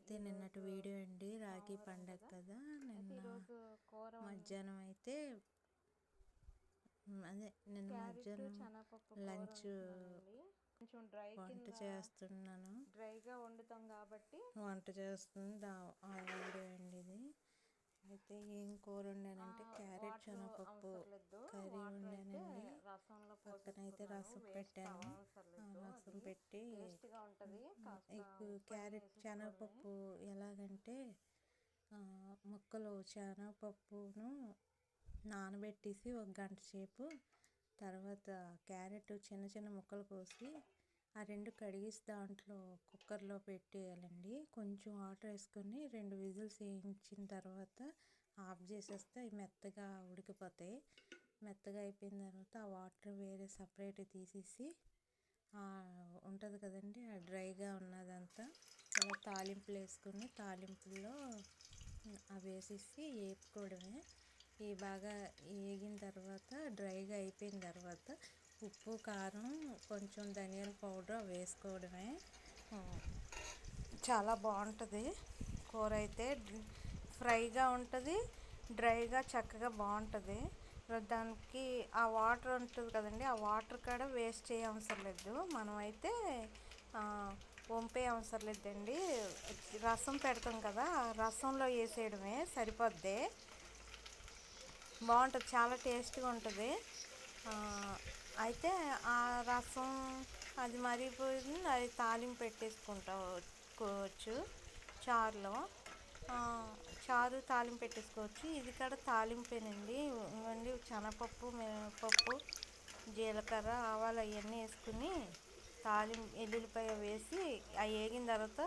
అయితే నిన్నటి వీడియో అండి, రాఖీ పండగ కదా. నిన్న మధ్యాహ్నం అయితే నిన్న మధ్యాహ్నం లంచ్ కొంచెం డ్రై వంట కింద చేస్తున్నాను. డ్రైగా వండుతాం కాబట్టి వంట చేస్తుంది ఆ వీడియో అండి ఇది. అయితే ఏం కూర వండానంటే క్యారెట్ శనగపప్పు కర్రీ వండానండి. పక్కనైతే రసం పెట్టాను. రసం పెట్టి క్యారెట్ శనగపప్పు ఎలాగంటే ముక్కలు శనగపప్పును నానబెట్టేసి ఒక గంట సేపు, తర్వాత క్యారెట్ చిన్న చిన్న ముక్కలు కోసి ఆ రెండు కడిగేసి దాంట్లో కుక్కర్లో పెట్టేయాలండి. కొంచెం వాటర్ వేసుకొని 2 విజిల్స్ వేయించిన తర్వాత ఆఫ్ చేసేస్తే అవి మెత్తగా ఉడికిపోతాయి. మెత్తగా అయిపోయిన తర్వాత ఆ వాటర్ వేరే సపరేట్ తీసేసి ఉంటుంది కదండి, ఆ డ్రైగా ఉన్నదంతా ఇలా తాలింపులు వేసుకొని తాలింపుల్లో అవి వేసేసి వేపుకోవడమే. ఇవి బాగా వేగిన తర్వాత డ్రైగా అయిపోయిన తర్వాత ఉప్పు కారం కొంచెం ధనియాల పౌడర్ వేసుకోవడమే. చాలా బాగుంటుంది కూర అయితే. ఫ్రైగా ఉంటుంది, డ్రైగా చక్కగా బాగుంటుంది. దానికి ఆ వాటర్ ఉంటుంది కదండి, ఆ వాటర్ కాడ వేస్ట్ చేయ అవసరం లేదు. మనమైతే వంపే అవసరం లేదండి. రసం పెడతాం కదా, రసంలో వేసేయడమే సరిపోద్ది. బాగుంటుంది, చాలా టేస్ట్గా ఉంటుంది. అయితే ఆ రసం అది మరిగిపోయింది, అది తాలింపు పెట్టేసుకోవచ్చు. చారు తాలింపు పెట్టేసుకోవచ్చు. ఇది కూడా తాలింపేనండి. ఇవ్వండి, శనగపప్పు మినపప్పు జీలకర్ర ఆవాలు అవన్నీ వేసుకుని ఎల్లుల్లిపాయ వేసి అవి వేగిన తర్వాత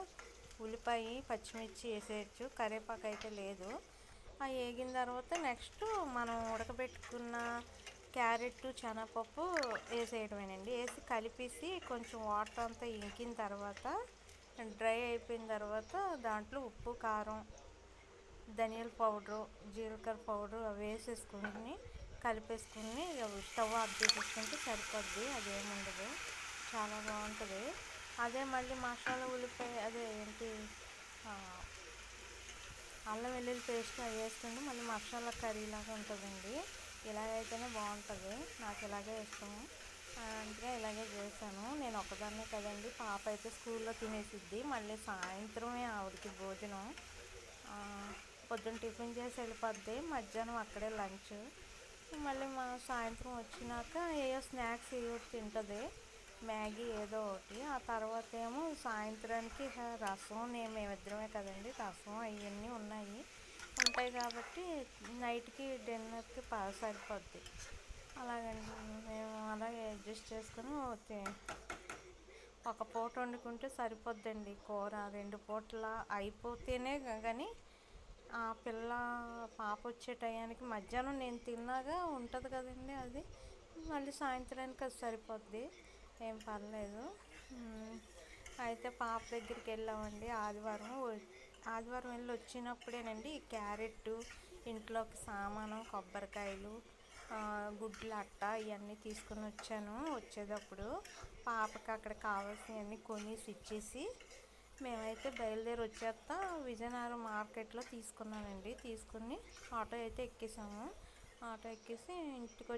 ఉల్లిపాయ పచ్చిమిర్చి వేసేయచ్చు. కరివేపాకు అయితే లేదు. అవి వేగిన తర్వాత నెక్స్ట్ మనం ఉడకబెట్టుకున్న క్యారెట్ శనగపప్పు వేసేయడమేనండి. వేసి కలిపేసి కొంచెం వాటర్ అంతా ఇంకిన తర్వాత డ్రై అయిపోయిన తర్వాత దాంట్లో ఉప్పు కారం ధనియాల పౌడరు జీలకర్ర పౌడరు అవి వేసేసుకుని కలిపేసుకుని స్టవ్ ఆఫ్ చేసేసుకుంటే సరిపోద్ది. అదేముండదు, చాలా బాగుంటుంది. అదే మళ్ళీ మసాలా ఉల్లిపాయ అల్లం వెల్లుల్లి పేస్ట్ అవి వేసుకుంటే మళ్ళీ మసాలా కర్రీ లాగా ఉంటుందండి. ఇలాగైతేనే బాగుంటుంది, నాకు ఇలాగే ఇష్టము. అందుకే ఇలాగే చేశాను. నేను ఒకదాన్నే కదండి, పాప అయితే స్కూల్లో తినేసిద్ది. మళ్ళీ సాయంత్రమే ఆవిడకి భోజనం. పొద్దున్న టిఫిన్ చేసి వెళ్ళిపోద్ది, మధ్యాహ్నం అక్కడే లంచ్. మళ్ళీ మా సాయంత్రం వచ్చినాక ఏవో స్నాక్స్ ఏవో తింటుంది, మ్యాగీ ఏదో ఒకటి. ఆ తర్వాత ఏమో సాయంత్రానికి రసం, మేమిద్దరమే కదండి, రసం అవన్నీ ఉంటాయి కాబట్టి నైట్కి డిన్నర్కి సరిపోద్ది. అలాగండి, మేము అలాగే అడ్జస్ట్ చేసుకుని ఒక పూట వండుకుంటే సరిపోద్దండి కూర. 2 పూటల అయిపోతేనే కానీ ఆ పాప వచ్చే టయానికి మధ్యాహ్నం నేను తిన్నాగా ఉంటుంది కదండి, అది మళ్ళీ సాయంత్రానికి అది సరిపోద్ది, ఏం పర్లేదు. అయితే పాప దగ్గరికి వెళ్ళామండి ఆదివారం వెళ్ళి వచ్చినప్పుడేనండి ఈ క్యారెట్, ఇంట్లోకి సామాను, కొబ్బరికాయలు, గుడ్లు అట్ట ఇవన్నీ తీసుకుని వచ్చాను. వచ్చేటప్పుడు పాపకి అక్కడ కావాల్సినవన్నీ కొనేసి ఇచ్చేసి మేమైతే బయలుదేరి వచ్చేస్తా విజయనగరం మార్కెట్లో తీసుకున్నానండి. తీసుకుని ఆటో అయితే ఎక్కేసాము. ఆటో ఎక్కేసి ఇంటికి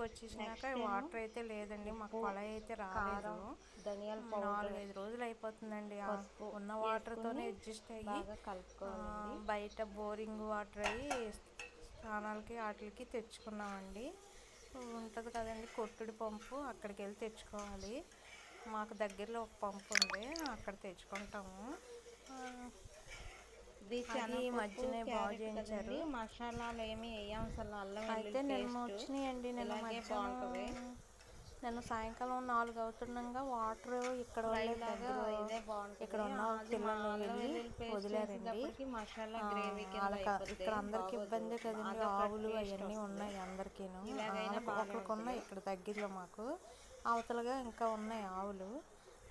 వచ్చేసినాక వాటర్ అయితే లేదండి, మాకు కొళాయి అయితే రాలేదు. 4-5 రోజులు అయిపోతుందండి ఉన్న వాటర్తోనే అడ్జస్ట్ అయ్యి. బయట బోరింగ్ వాటర్ అయ్యి స్నానాలకి వాటికి తెచ్చుకున్నామండి. ఉంటుంది కదండి కొట్టుడు పంపు, అక్కడికి వెళ్ళి తెచ్చుకోవాలి. మాకు దగ్గరలో ఒక పంపు ఉంది, అక్కడ తెచ్చుకుంటాము. అది మధ్యనే బాగు చేయించారు. మసాలాలు ఏమి వేయవసరం, అల్లం అయితే నిన్న వచ్చినాయండి. నిన్న సాయంకాలం 4 అవుతుండగా వాటర్ ఇక్కడ ఇక్కడ ఉన్న పిల్లలు వెళ్ళి వదిలేరండి. ఇక్కడ అందరికి ఇబ్బంది కదండి, ఆవులు అవన్నీ ఉన్నాయి అందరికీ. ఒకరికి ఉన్నాయి ఇక్కడ దగ్గరలో, మాకు అవతలగా ఇంకా ఉన్నాయి ఆవులు.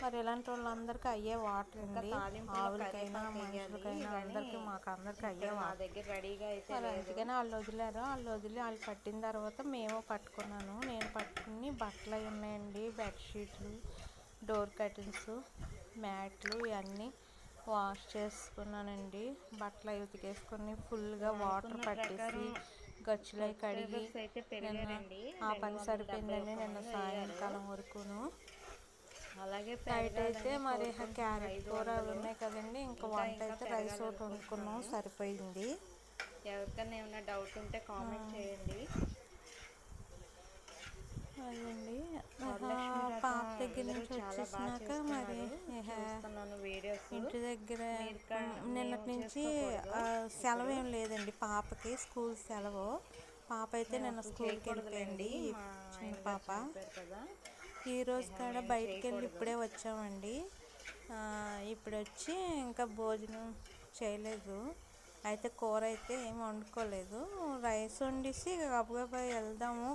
మరి ఇలాంటి వాళ్ళందరికీ అయ్యే వాటర్ అండి, ఆవులకైనా మనుషులకైనా అందరికీ, మాకు అందరికీ అయ్యే వాటర్. అందుకని వాళ్ళు వదిలారు. వాళ్ళు పట్టిన తర్వాత మేము పట్టుకున్నాను. నేను పట్టుకుని బట్టలు అవి ఉన్నాయండి, బెడ్షీట్లు, డోర్ కర్టన్స్, మ్యాట్లు ఇవన్నీ వాష్ చేసుకున్నానండి. బట్టలు అవి ఉతికేసుకొని ఫుల్గా వాటర్ పట్టేసి గచ్చులై కడిగి అయితే నిన్న పెరిగారండి. ఆ పని సరిపోయిందండి నిన్న సాయంకాలం వరకును. అలాగే నైట్ అయితే మరి క్యారెట్ కూర అవి ఉన్నాయి కదండి, ఇంకా వంట అయితే రైస్ ఒకటి వండుకున్నాం, సరిపోయింది. ఎవరికైనా ఏమైనా డౌట్ ఉంటే కామెంట్ చేయండి. అదండి పాప దగ్గర నుంచి వచ్చేసినాక మరి ఇంటి దగ్గర నిన్నటి నుంచి సెలవు ఏం లేదండి పాపకి, స్కూల్ సెలవు. పాప అయితే నిన్న స్కూల్కి వెళ్ళిపోయింది, చిన్న పాప. ఈరోజు కాడ బయటికి వెళ్ళి ఇప్పుడే వచ్చామండి. ఇప్పుడు వచ్చి ఇంకా భోజనం చేయలేదు, అయితే కూర అయితే ఏం వండుకోలేదు. రైస్ వండేసి గబగబా వెళ్దాము,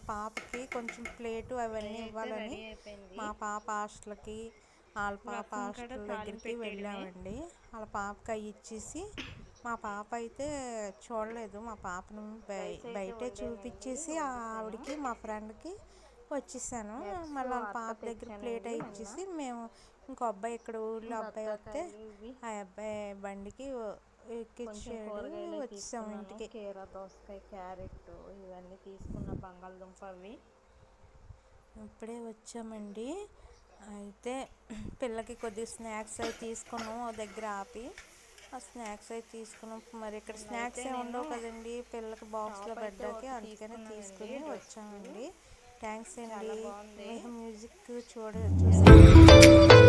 పాపకి కొంచెం ప్లేటు అవన్నీ ఇవ్వాలని మా పాప హాస్టల్కి, వాళ్ళ పాప హాస్టల్ దగ్గరికి వెళ్ళామండి. వాళ్ళ పాపకి అవి ఇచ్చేసి, మా పాప అయితే చూడలేదు, మా పాపను బయటే చూపించేసి ఆవిడకి మా ఫ్రెండ్కి వచ్చేసాను. మళ్ళీ వాళ్ళ పాప దగ్గర ప్లేట్ అవి ఇచ్చేసి మేము ఇంకో అబ్బాయి ఇక్కడ ఊళ్ళో అబ్బాయి వస్తే ఆ అబ్బాయి బండికి ఎక్కించాడు, వచ్చాము ఇంటికి. దోసకాయ, క్యారెట్ ఇవన్నీ తీసుకున్న, బంగాళదుంప అవి ఇప్పుడే వచ్చామండి. అయితే పిల్లకి కొద్దిగా స్నాక్స్ అవి తీసుకున్నాం ఓ దగ్గర ఆపి, ఆ స్నాక్స్ అవి తీసుకున్నాం. మరి ఇక్కడ స్నాక్స్ ఏమి ఉండవు కదండి పిల్లలకి బాక్స్లో పెట్టడానికి, అందుకనే తీసుకుని వచ్చామండి. థ్యాంక్స్ అండి. మ్యూజిక్ చూసాను.